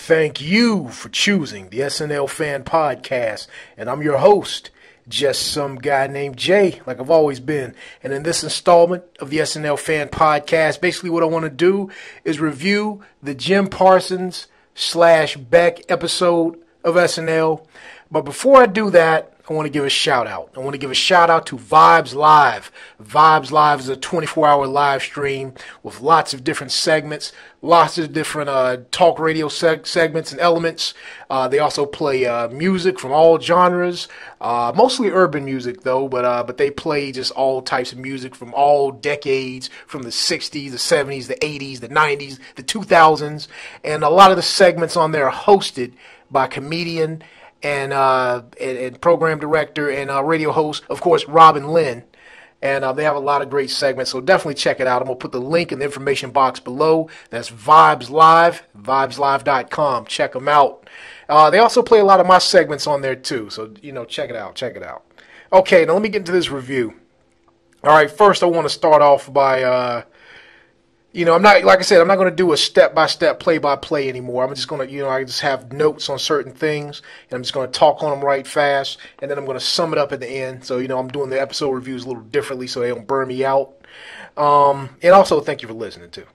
Thank you for choosing the SNL Fan Podcast, and I'm your host, just some guy named Jay, like I've always been. And in this installment of the SNL Fan Podcast, basically what I want to do is review the Jim Parsons / Beck episode of SNL. But before I do that, I want to give a shout out. I want to give a shout out to Vibes Live. Vibes Live is a 24-hour live stream with lots of different segments, lots of different talk radio segments and elements. They also play music from all genres, mostly urban music though, but they play just all types of music from all decades, from the 60s, the 70s, the 80s, the 90s, the 2000s, and a lot of the segments on there are hosted by comedian and program director and radio host, of course, Robinlynne. And they have a lot of great segments, so definitely check it out. I'm going to put the link in the information box below. That's Vibes Live, vibeslive.com. Check them out. They also play a lot of my segments on there, too. So, check it out. Okay, now let me get into this review. All right, first I want to start off by... I'm not, like I said, I'm not going to do a step-by-step, play-by-play anymore. I'm just going to, I just have notes on certain things, and I'm just going to talk on them right fast, and then I'm going to sum it up at the end. So, I'm doing the episode reviews a little differently so they don't burn me out. And also, thank you for listening, too.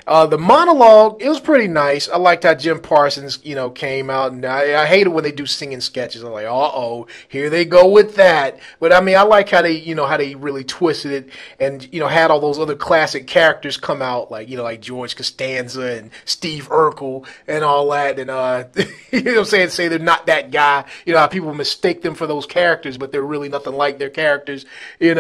The monologue, it was pretty nice. I liked how Jim Parsons, came out, and I hate it when they do singing sketches. I'm like, uh-oh, here they go with that. But I mean, I like how they, how they really twisted it and, had all those other classic characters come out, like, like George Costanza and Steve Urkel and all that. And, say they're not that guy. How people mistake them for those characters, but they're really nothing like their characters, and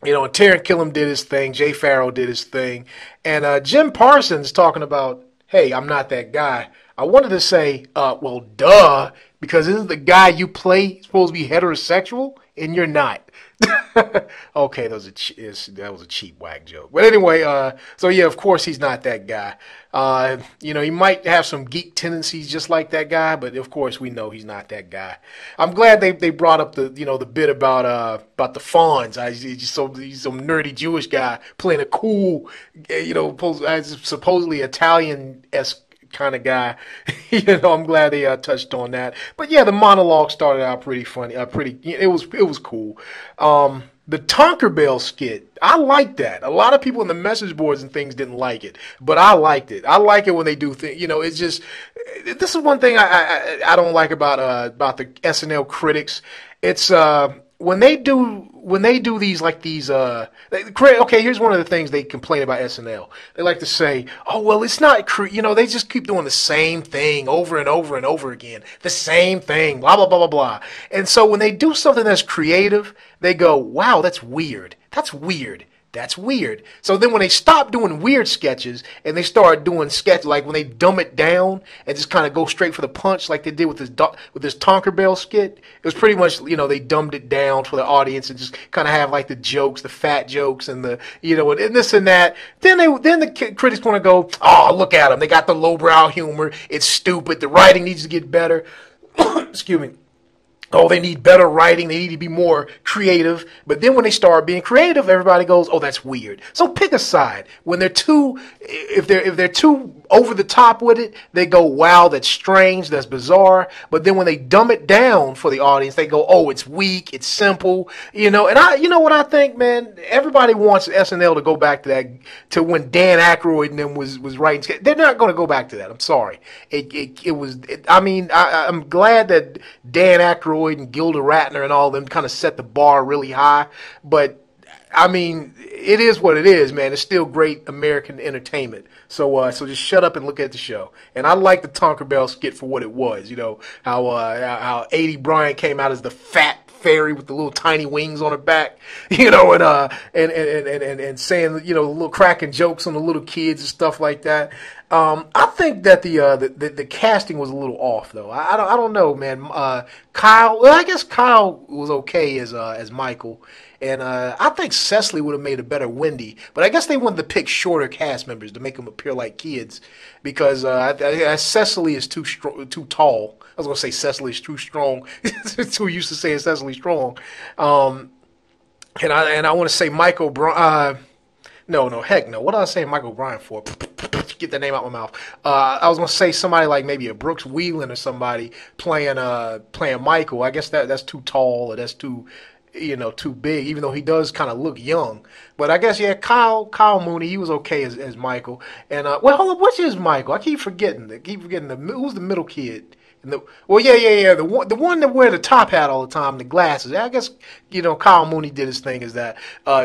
Taran Killam did his thing. Pharaoh did his thing. And Jim Parsons talking about, hey, I'm not that guy. I wanted to say, well, duh, because isn't the guy you play supposed to be heterosexual? And you're not. Okay, that was a cheap whack joke. But anyway, so yeah, of course he's not that guy. He might have some geek tendencies just like that guy, but of course we know he's not that guy. I'm glad they brought up the the bit about the fawns. He's some nerdy Jewish guy playing a cool, supposedly Italian-esque kind of guy. I'm glad they touched on that. But yeah, the monologue started out pretty funny. It was cool. The Tonker Bell skit, I like that. A lot of people in the message boards and things didn't like it, but I liked it. I like it when they do things. It's just, this is one thing I don't like about the SNL critics. It's when they do these okay, here's one of the things they complain about SNL. They like to say, oh, well, it's not, they just keep doing the same thing over and over and over again. The same thing, blah, blah, blah, blah, blah. And so when they do something that's creative, they go, wow, that's weird. That's weird. That's weird. So then when they stop doing weird sketches and they start doing sketches, like when they dumb it down and just kind of go straight for the punch like they did with this Tonker Bell skit, it was pretty much, they dumbed it down for the audience and just kind of have like the jokes, the fat jokes and the, and this and that. Then the critics want to go, oh, look at them. They got the lowbrow humor. It's stupid. The writing needs to get better. Excuse me. Oh, they need better writing. They need to be more creative. But then when they start being creative, everybody goes, oh, that's weird. So pick a side. When if they're too over the top with it, they go, wow, that's strange, that's bizarre. But then when they dumb it down for the audience, they go, oh, it's weak, it's simple, And what I think, man, everybody wants SNL to go back to that, to when Dan Aykroyd and them was writing. They're not going to go back to that. I'm sorry. I'm glad that Dan Aykroyd and Gilda Radner and all of them kind of set the bar really high, but it is what it is, man. It's still great American entertainment. So just shut up and look at the show. And I like the Tonker Bell skit for what it was. How Aidy Bryant came out as the fat fairy with the little tiny wings on her back, and saying, little cracking jokes on the little kids and stuff like that. I think that the casting was a little off though. I don't know, man. Kyle, well, I guess Kyle was okay as Michael. And I think Cecily would have made a better Wendy, but I guess they wanted to pick shorter cast members to make them appear like kids, because Cecily is too tall. I was gonna say Cecily is too strong. Too used to saying Cecily strong. And I want to say Michael Bryant. No, heck no. What did I say Michael Bryant for? get that name out of my mouth. I was gonna say somebody like maybe a Brooks Wheelan or somebody playing Michael. I guess that's too tall or that's too too big. Even though he does kind of look young, but I guess yeah, Kyle Mooney, he was okay as Michael. And well, hold on, which is Michael? I keep forgetting. Who's the middle kid. Yeah. The one that wear the top hat all the time, the glasses. I guess Kyle Mooney did his thing as that.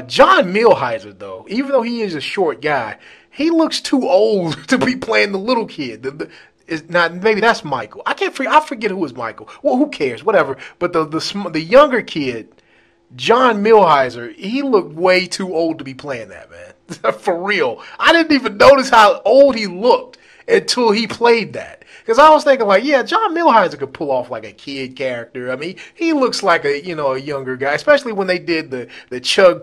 John Milhiser though, even though he is a short guy, he looks too old to be playing the little kid. Is not maybe that's Michael. I forget who is Michael. Well, who cares? Whatever. But the younger kid, John Milhiser, he looked way too old to be playing that, man. For real. I didn't even notice how old he looked until he played that. Because I was thinking like, yeah, John Milhiser could pull off like a kid character. I mean, he looks like a younger guy, especially when they did the chug,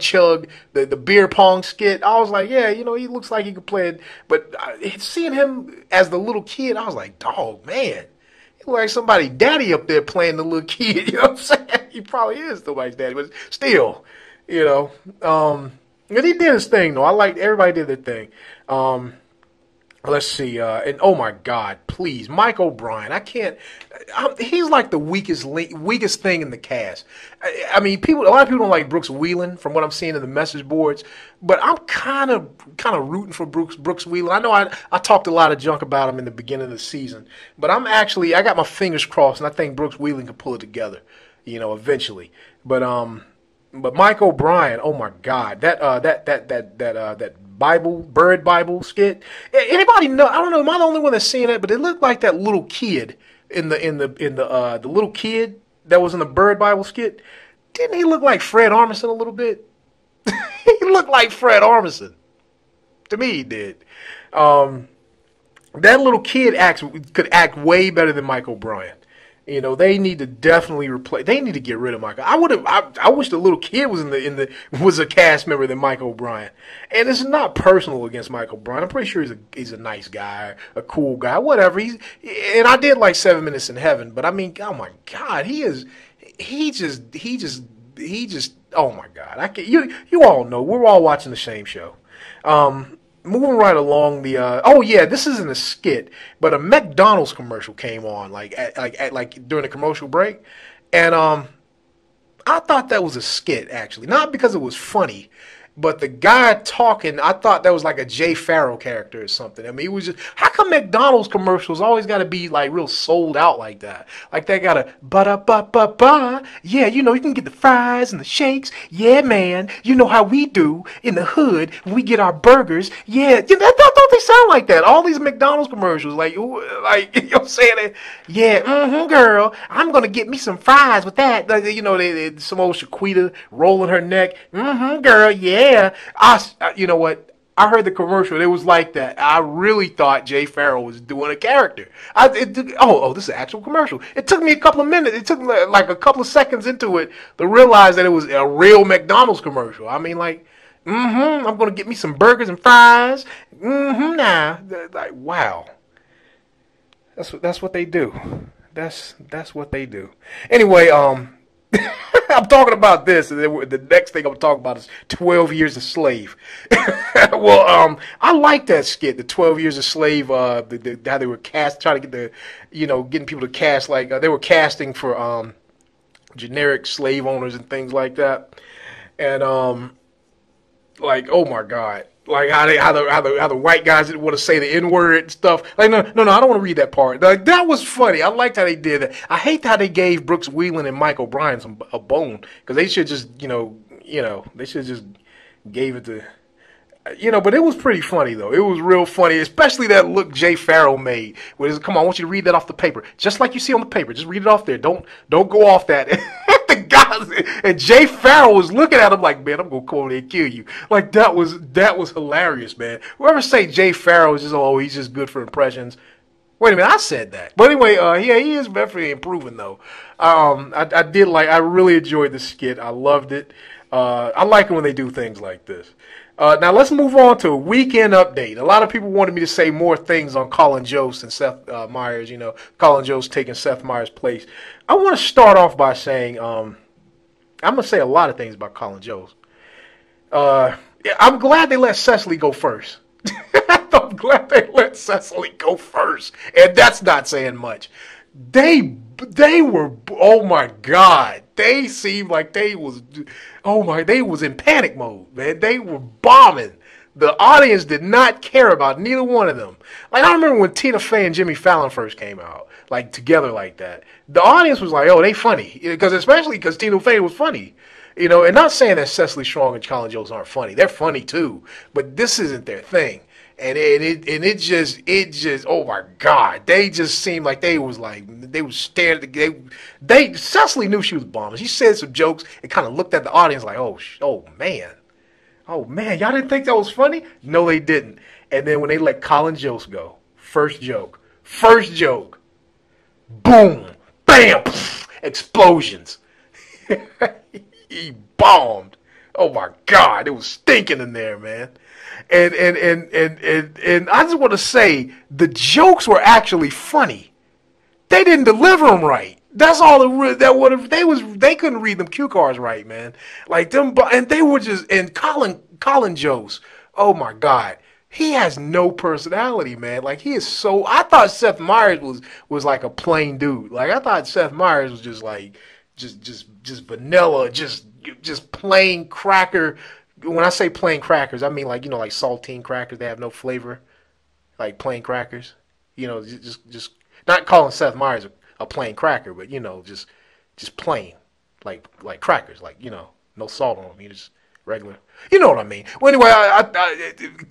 the beer pong skit. I was like, yeah, he looks like he could play it. But seeing him as the little kid, I was like, dog, man. He look like somebody daddy up there playing the little kid. You know what I'm saying? He probably is somebody's daddy, but still, But he did his thing, though. I liked everybody did their thing. Let's see, and oh my God, please, Mike O'Brien. He's like the weakest thing in the cast. I mean, a lot of people don't like Brooks Wheelan from what I'm seeing in the message boards, but I'm kind of rooting for Brooks Wheelan. I know I talked a lot of junk about him in the beginning of the season, but I got my fingers crossed, and I think Brooks Wheelan can pull it together, eventually. But Mike O'Brien, oh my God, that Bird Bible skit. Anybody know? I don't know. Am I the only one that's seeing it? But it looked like that little kid in the little kid that was in the Bird Bible skit. Didn't he look like Fred Armisen a little bit? He looked like Fred Armisen. To me, he did. That little kid could act way better than Mike O'Brien. They need to definitely replace. They need to get rid of Michael. I wish the little kid was a cast member than Mike O'Brien. And it's not personal against Mike O'Brien. I'm pretty sure he's a nice guy, a cool guy, whatever. And I did like 7 Minutes in Heaven, but I mean, oh my God, he just. Oh my God, you all know we're all watching the same show. Moving right along this isn't a skit, but a McDonald's commercial came on like during the commercial break, and I thought that was a skit actually, not because it was funny, but the guy talking, I thought that was like a Jay Pharaoh character or something. I mean, it was just, how come McDonald's commercials always got to be like real sold out like that? Like they got to ba-da-ba-ba-ba. Yeah, you can get the fries and the shakes. Yeah, man. You know how we do in the hood. We get our burgers. Yeah, don't they sound like that? All these McDonald's commercials, like you know what I'm saying? Yeah, girl, I'm going to get me some fries with that. Some old Shaquita rolling her neck. Girl, yeah. You know what? I heard the commercial. It was like that. I really thought Jay Pharaoh was doing a character. This is an actual commercial. It took me a couple of minutes. It took me like a couple of seconds into it to realize that it was a real McDonald's commercial. I mean, like, I'm going to get me some burgers and fries. Nah. Like, wow. That's what they do. That's what they do. Anyway, I'm talking about this, and then the next thing I'm going to talk about is 12 Years a Slave. Well, I like that skit, the 12 Years a Slave, how they were trying to get getting people to cast, like, they were casting for generic slave owners and things like that. And, like, oh my God. Like how the white guys didn't want to say the N-word and stuff. Like no, I don't want to read that part. Like that was funny. I liked how they did that. I hate how they gave Brooks Wheelan and Mike O'Brien a bone, because they should just they should just gave it to but it was pretty funny though. It was real funny, especially that look Jay Pharaoh made. Come on, I want you to read that off the paper, just like you see on the paper. Just read it off there. Don't go off that. The guys and Jay Pharaoh was looking at him like, man, I'm gonna come over there and kill you. Like that was hilarious, man. Whoever say Jay Pharaoh is just he's just good for impressions. Wait a minute, I said that. But anyway, he is definitely improving though. I really enjoyed the skit. I loved it. I like it when they do things like this. Now let's move on to a weekend update. A lot of people wanted me to say more things on Colin Jost and Seth Meyers. Colin Jost taking Seth Meyers' place. I want to start off by saying I'm going to say a lot of things about Colin Jost. I'm glad they let Cecily go first. I'm let Cecily go first, and that's not saying much. They were, oh my God, they seemed like they was in panic mode, man. They were bombing. The audience did not care about neither one of them. Like, I remember when Tina Fey and Jimmy Fallon first came out, like, together like that. The audience was like, oh, they funny. Especially because Tina Fey was funny. And not saying that Cecily Strong and Colin Jost aren't funny. They're funny, too. But this isn't their thing. And it just, oh, my God. They just seemed like they was staring. Cecily knew she was bombing. She said some jokes and kind of looked at the audience like, oh, man. Oh, man, y'all didn't think that was funny? No, they didn't. And then when they let Colin Jost go, first joke, boom, bam, pff, explosions. He bombed. Oh, my God, it was stinking in there, man. And I just want to say, the jokes were actually funny. They didn't deliver them right. That's all they couldn't read them cue cards right, man. Like them, and they were just, and Colin Jost, oh my God, he has no personality, man. Like, he is so, I thought Seth Meyers was like a plain dude. Like, I thought Seth Meyers was just like, just vanilla, just plain cracker. When I say plain crackers, I mean like, like saltine crackers, they have no flavor. Like plain crackers. Just not calling Seth Meyers a plain cracker, but just plain, like crackers, like no salt on them, just regular. You know what I mean? Well, anyway,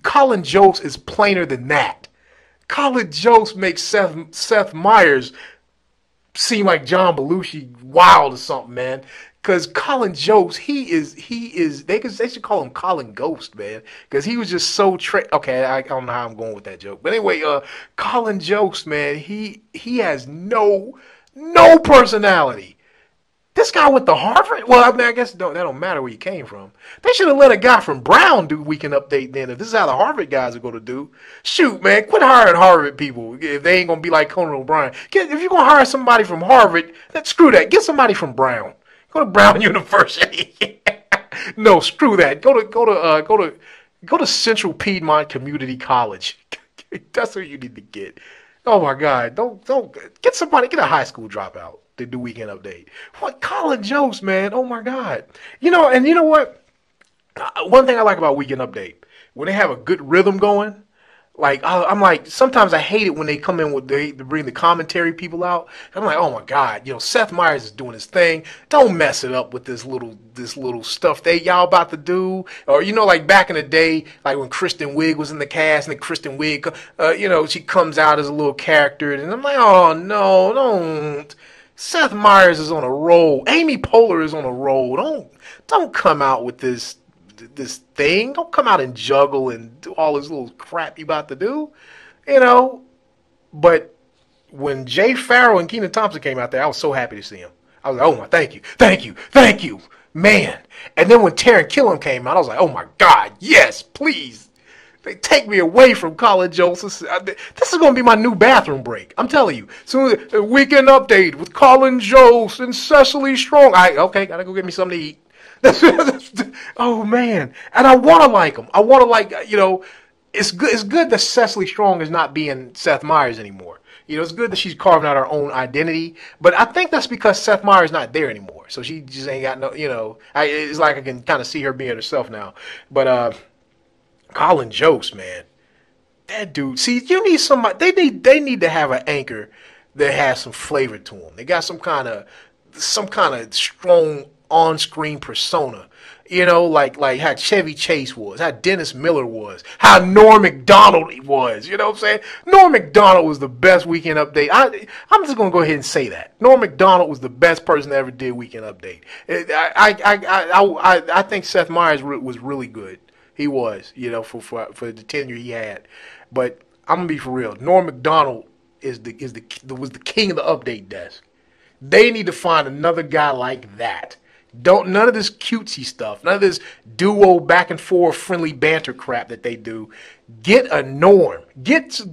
Colin Jost is plainer than that. Colin Jost makes Seth Meyers seem like John Belushi wild or something, man. Because Colin Jost, he is. They should call him Colin Ghost, man. Because he was just so okay, I don't know how I'm going with that joke, but anyway, Colin Jost, man, he has no personality. This guy went to Harvard. Well, I mean, I guess that don't matter where you came from. They should have let a guy from Brown do Weekend Update then. If this is how the Harvard guys are going to do, shoot, man, quit hiring Harvard people if they ain't going to be like Conan O'Brien. If you're going to hire somebody from Harvard, then screw that. Get somebody from Brown. Go to Brown University. No, screw that. Go to Central Piedmont Community College. That's what you need to get. Oh my God! Don't get a high school dropout to do Weekend Update. What, Colin Jost, man? Oh my God! And you know what? One thing I like about Weekend Update, when they have a good rhythm going. Like, I'm like, sometimes I hate it when they come in with, they bring the commentary people out. I'm like, oh my God, Seth Meyers is doing his thing. Don't mess it up with this little stuff y'all about to do. Or, like back in the day, like when Kristen Wiig was in the cast, and then Kristen Wiig, she comes out as a little character. And I'm like, oh no, don't. Seth Meyers is on a roll. Amy Poehler is on a roll. Don't come out with this thing. Don't come out and juggle and do all this little crap you about to do, But when Pharaoh and Kenan Thompson came out there, I was so happy to see him. I was like, oh my, thank you, man. And then when Taran Killam came out, I was like, oh my God, yes, please. They take me away from Colin Jost. This is going to be my new bathroom break. I'm telling you. So, Weekend Update with Colin Jost and Cecily Strong. Gotta go get me something to eat. Oh man, and I want to like him. I want to like, it's good. It's good that Cecily Strong is not being Seth Meyers anymore. It's good that she's carving out her own identity. But I think that's because Seth Meyers not there anymore, so she just ain't got no. It's like I can kind of see her being herself now. But Colin Jost, man, that dude. See, you need somebody. They need to have an anchor that has some flavor to them. They got some kind of strong on-screen persona, like how Chevy Chase was, how Dennis Miller was, how Norm Macdonald was. You know what I'm saying? Norm Macdonald was the best Weekend Update. I'm just gonna go ahead and say that Norm Macdonald was the best person that ever did Weekend Update. I think Seth Meyers was really good. He was, for the tenure he had. But I'm gonna be for real. Norm Macdonald was the king of the update desk. They need to find another guy like that. None of this cutesy stuff, none of this duo back and forth friendly banter crap that they do. Get a Norm. Get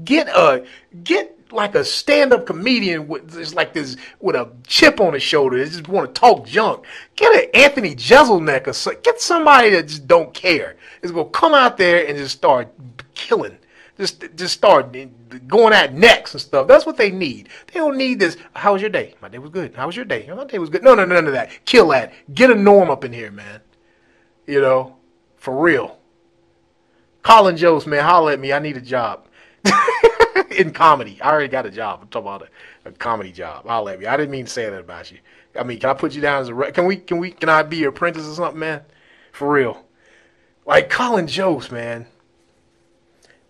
like a stand-up comedian with a chip on his shoulder that just want to talk junk. Get an Anthony Jeselnik or get somebody that just don't care. Is gonna come out there and just start killing. just start going at necks and stuff. That's what they need. They don't need this. How was your day? My day was good. How was your day? My day was good. No, none of that. Kill that. Get a Norm up in here, man. You know, for real. Colin Jost, man, holler at me. I need a job. In comedy. I already got a job. I'm talking about a comedy job. Holler at me. I didn't mean to say that about you. I mean, can I put you down as a can I be your apprentice or something, man? For real. Like Colin Jost, man.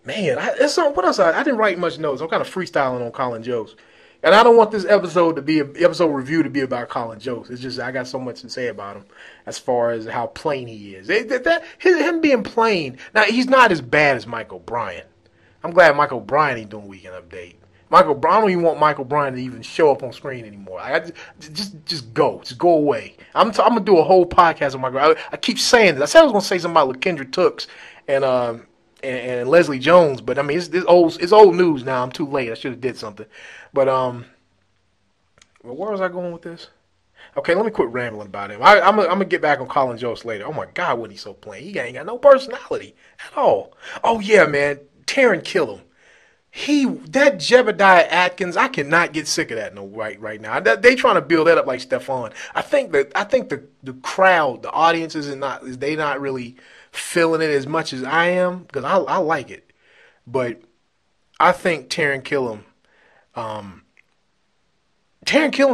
Man, what else? I didn't write much notes. I'm kind of freestyling on Colin Jost. And I don't want this episode review to be about Colin Jost. It's just I got so much to say about him as far as how plain he is. Him being plain. Now, he's not as bad as Michael Bryant. I'm glad Michael Bryant ain't doing Weekend Update. I don't even want Michael Bryant to even show up on screen anymore. Just go away. I'm gonna do a whole podcast on Michael. I keep saying this. I said I was gonna say something about LaKendra Tooks and Leslie Jones, but I mean it's old news now. I'm too late. I should have did something. But where was I going with this? Okay, let me quit rambling about him. I'm gonna get back on Colin Jost later. Oh my God, what he's so plain. He ain't got no personality at all. Oh yeah, man. Taran Killam. That Jebediah Atkins, I cannot get sick of that right now. They trying to build that up like Stefan. I think the crowd, the audience is not really feeling it as much as I am, because I like it. But I think Taran Killam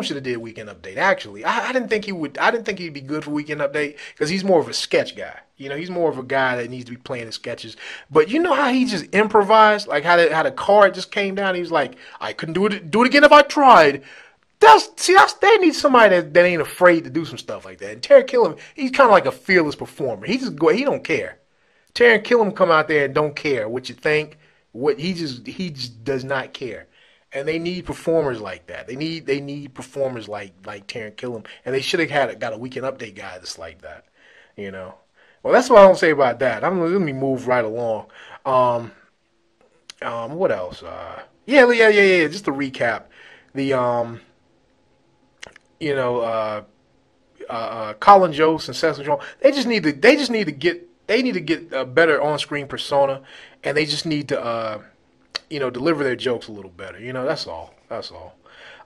should have did Weekend Update. Actually, I didn't think he would. I didn't think he'd be good for Weekend Update because he's more of a sketch guy. You know, he's more of a guy that needs to be playing the sketches. But you know how he just improvised, like how the card just came down. He was like, I couldn't do it again if I tried. They need somebody that ain't afraid to do some stuff like that. And Taran Killam, he's kind of like a fearless performer. He don't care. Taran Killam come out there and don't care what you think. He just does not care. And they need performers like that. They need performers like Taran Killam, and they should have got a Weekend Update guy that's like that. You know. Well, that's what I don't say about that. Let me move right along. What else? Yeah. Just to recap, Colin Jost and Cecily, they need to get a better on-screen persona, and they just need to deliver their jokes a little better. You know, that's all.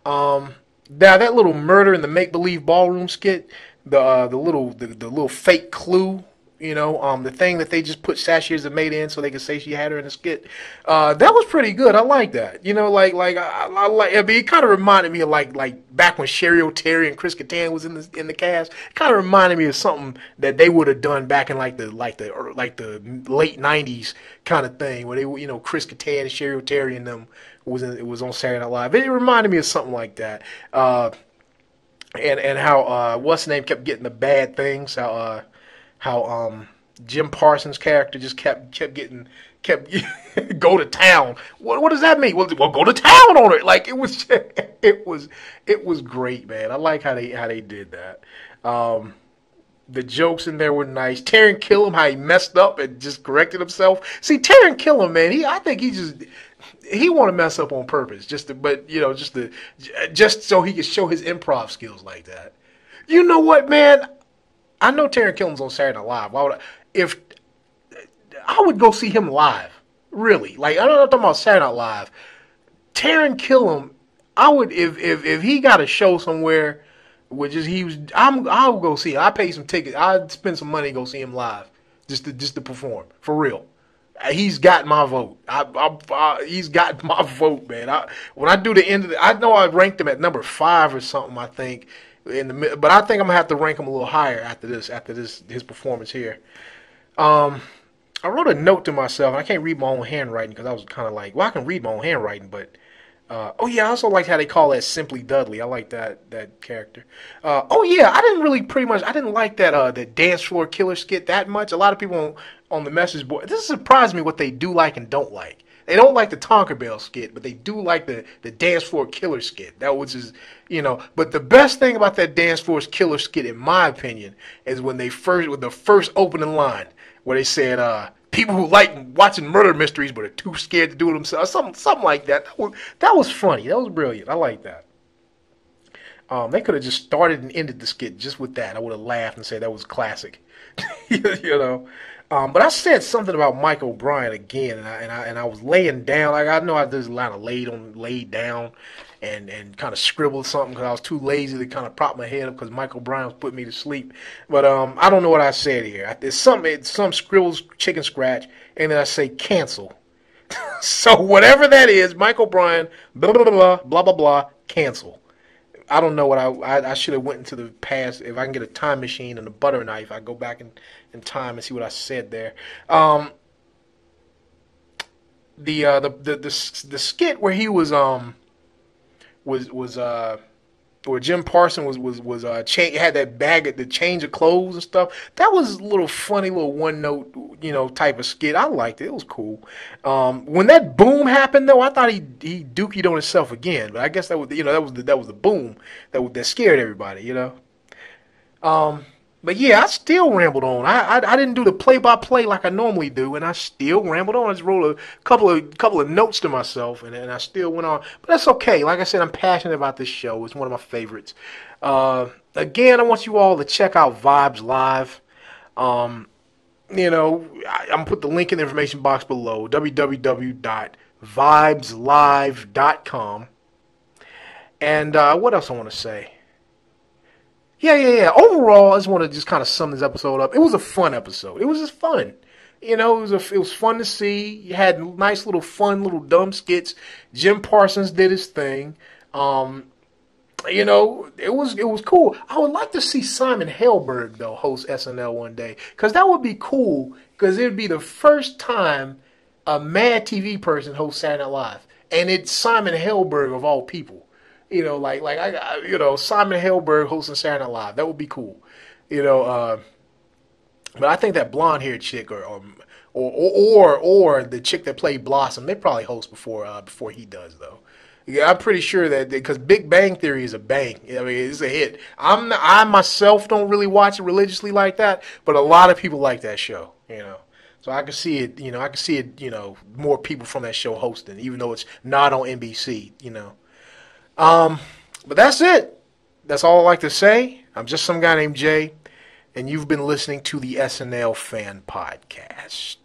Now that little murder in the make-believe ballroom skit, the little fake clue. You know, the thing that they just put Sasheer as a mate in so they could say she had her in the skit. That was pretty good. I like that. You know, I like. I mean, it kind of reminded me of like back when Cheri, Oteri, and Chris Kattan was in the cast. It kind of reminded me of something that they would have done back in like the late '90s kind of thing, where they, Chris Kattan and Cheri, Oteri and them was on Saturday Night Live. It reminded me of something like that. And how what's the name kept getting the bad things. How Jim Parsons' character just kept go to town. What does that mean? Well, go to town on it. Like it was great, man. I like how they did that. The jokes in there were nice. Taran Killam, how he messed up and just corrected himself. See, Taran Killam, man, I think he want to mess up on purpose, just so he can show his improv skills like that. You know what, man? I know Taran Killam's on Saturday Night Live. If I would go see him live, really. Like I'm not talking about Saturday Night Live. Taran Killam, I would if he got a show somewhere, I'll go see him. I pay some tickets. I'd spend some money to go see him live, just to perform for real. He's got my vote. He's got my vote, man. When I do the end of I know I ranked him at number 5 or something. I think. But I think I'm gonna have to rank him a little higher after his performance here. I wrote a note to myself. I can't read my own handwriting because I was kind of like, well, I can read my own handwriting, but I also liked how they call that Simply Dudley. I like that character. I didn't like that dance floor killer skit that much. A lot of people on the message board. This surprised me what they do like and don't like. They don't like the Tonker Bell skit, but they do like the dance floor killer skit. That was just, But the best thing about that dance floor killer skit, in my opinion, is with the first opening line where they said, "People who like watching murder mysteries but are too scared to do it themselves." Something like that. That was funny. That was brilliant. I like that. They could have just started and ended the skit just with that. I would have laughed and said that was classic. But I said something about Mike O'Brien again, and I was laying down. Like I know I did a lot of laid down, and kind of scribbled something because I was too lazy to kind of prop my head up because Mike O'Brien was putting me to sleep. But I don't know what I said here. It's some scribbles chicken scratch, and then I say cancel. So whatever that is, Mike O'Brien, blah blah blah blah blah blah, cancel. I don't know what I should have went into the past. If I can get a time machine and a butter knife, I go back in time and see what I said there. The skit where he was where Jim Parsons was had that bag at the change of clothes and stuff. That was a little funny, little one note, type of skit. I liked it. It was cool. When that boom happened though, I thought he dookied on himself again. But I guess that was that was the boom that scared everybody. But yeah, I still rambled on. I didn't do the play-by-play like I normally do, and I still rambled on. I just wrote a couple of notes to myself, and I still went on. But that's okay. Like I said, I'm passionate about this show. It's one of my favorites. Again, I want you all to check out Vibes Live. I'm gonna put the link in the information box below. www.vibeslive.com. And what else I want to say? Yeah. Overall, I just want to just kind of sum this episode up. It was a fun episode. It was just fun. It was fun to see. You had nice little fun, little dumb skits. Jim Parsons did his thing. It was cool. I would like to see Simon Helberg though host SNL one day, because that would be cool. Because it would be the first time a Mad TV person hosts Saturday Night Live, and it's Simon Helberg of all people. Simon Helberg hosting Saturday Night Live. That would be cool. But I think that blonde-haired chick or the chick that played Blossom, they probably host before he does though. Yeah, I'm pretty sure that because Big Bang Theory is a bang. I mean, it's a hit. I myself don't really watch it religiously like that, but a lot of people like that show. So I can see it. More people from that show hosting, even though it's not on NBC. But that's it. That's all I like to say. I'm just some guy named Jay, and you've been listening to the SNL Fan Podcast.